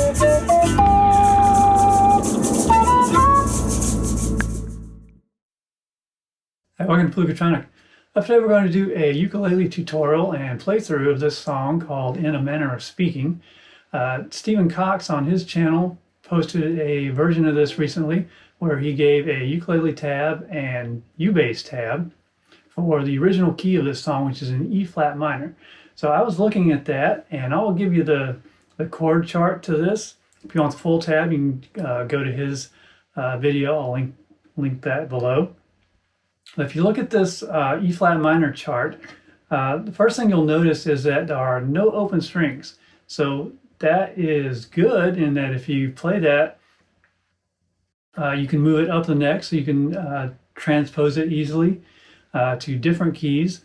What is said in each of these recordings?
Hi, welcome to Flute-on-top. Today we're going to do a ukulele tutorial and playthrough of this song called In a Manner of Speaking. Stephen Cox on his channel posted a version of this recently where he gave a ukulele tab and U-bass tab for the original key of this song, which is an E flat minor. So I was looking at that, and I'll give you the chord chart to this. If you want the full tab, you can go to his video. I'll link that below. If you look at this E flat minor chart, the first thing you'll notice is that there are no open strings. So that is good in that if you play that, you can move it up the neck, so you can transpose it easily to different keys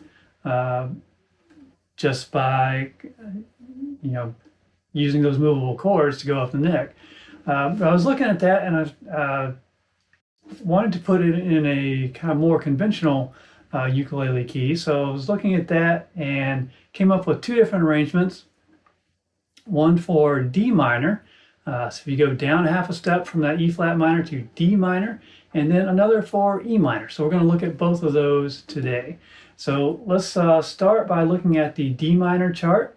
just by using those movable chords to go up the neck. But I was looking at that, and I wanted to put it in a kind of more conventional ukulele key. So I was looking at that and came up with two different arrangements. One for D minor, so if you go down half a step from that E flat minor to D minor, and then another for E minor. So we're going to look at both of those today. So let's start by looking at the D minor chart,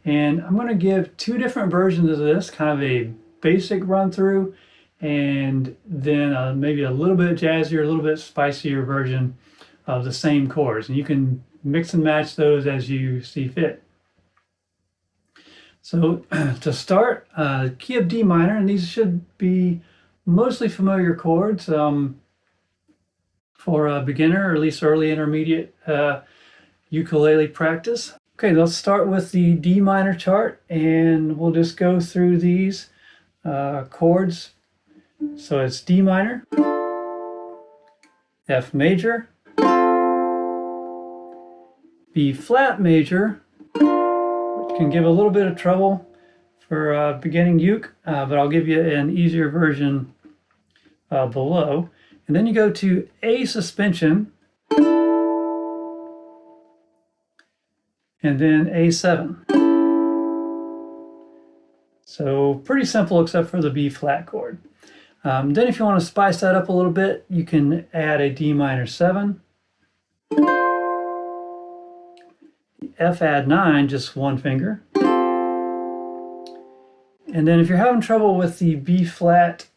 and I'm going to give two different versions of this, kind of a basic run through, and then maybe a little bit jazzier, a little bit spicier version of the same chords. And you can mix and match those as you see fit. So to start, key of D minor, and these should be mostly familiar chords for a beginner, or at least early intermediate ukulele practice. Okay, let's start with the D minor chart, and we'll just go through these chords. So it's D minor, F major, B flat major, which can give a little bit of trouble for beginning uke, but I'll give you an easier version below. And then you go to A suspension, and then A7. So pretty simple except for the B flat chord. Then if you want to spice that up a little bit, you can add a D minor 7, F add 9, just one finger. And then if you're having trouble with the B flat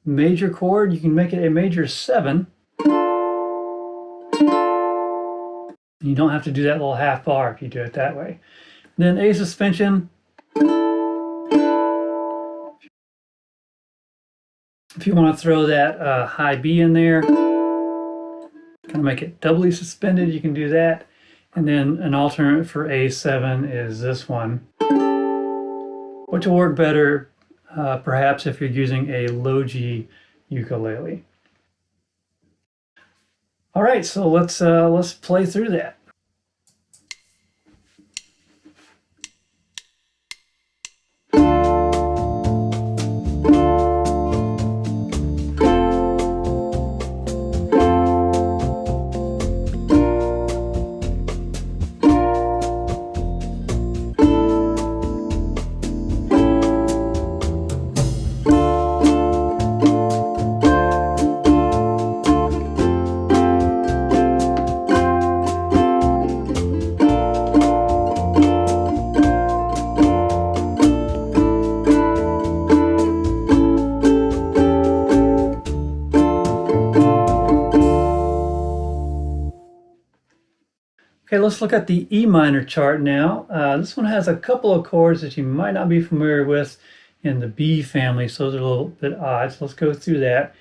major chord, you can make it a major 7. You don't have to do that little half bar if you do it that way. And then A suspension. If you want to throw that high B in there, kind of make it doubly suspended, you can do that. And then an alternate for A7 is this one, which will work better perhaps if you're using a low G ukulele. All right, so let's play through that. Okay, let's look at the E minor chart now. This one has a couple of chords that you might not be familiar with in the B family, so those are a little bit odd. So let's go through that.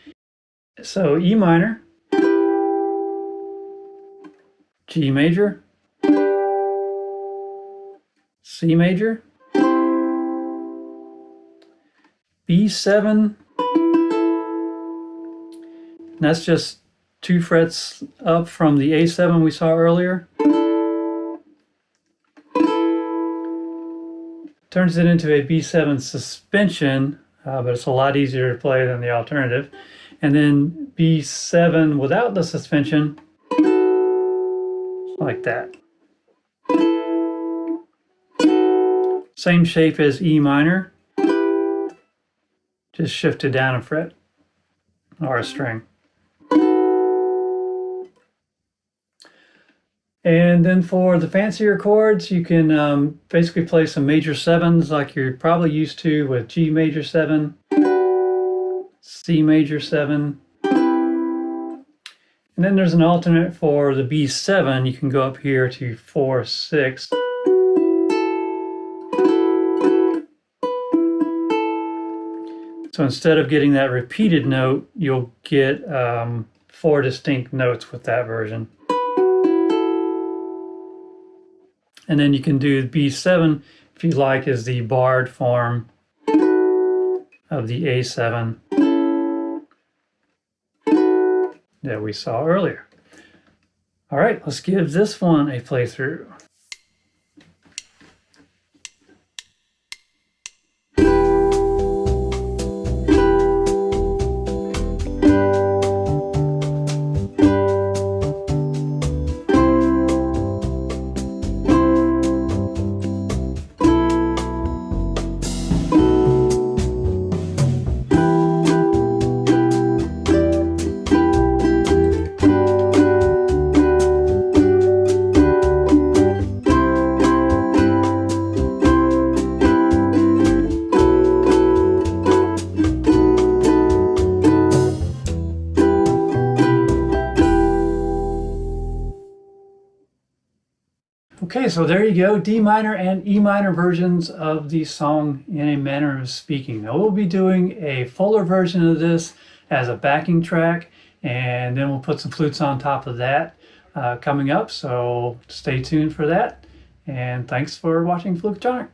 So E minor, G major, C major, B7, and that's just 2 frets up from the A7 we saw earlier. Turns it into a B7 suspension, but it's a lot easier to play than the alternative. And then B7 without the suspension, like that. Same shape as E minor. just shifted down a fret or a string. And then for the fancier chords, you can basically play some major sevens like you're probably used to with G major 7, C major 7. And then there's an alternate for the B7. You can go up here to 4, 6. So instead of getting that repeated note, you'll get 4 distinct notes with that version. And then you can do B7 if you like as the barred form of the A7 that we saw earlier. All right, let's give this one a playthrough. Okay, so there you go, D minor and E minor versions of the song In a Manner of Speaking. Now we'll be doing a fuller version of this as a backing track, and then we'll put some flutes on top of that coming up, so stay tuned for that. And thanks for watching Flute-on-top.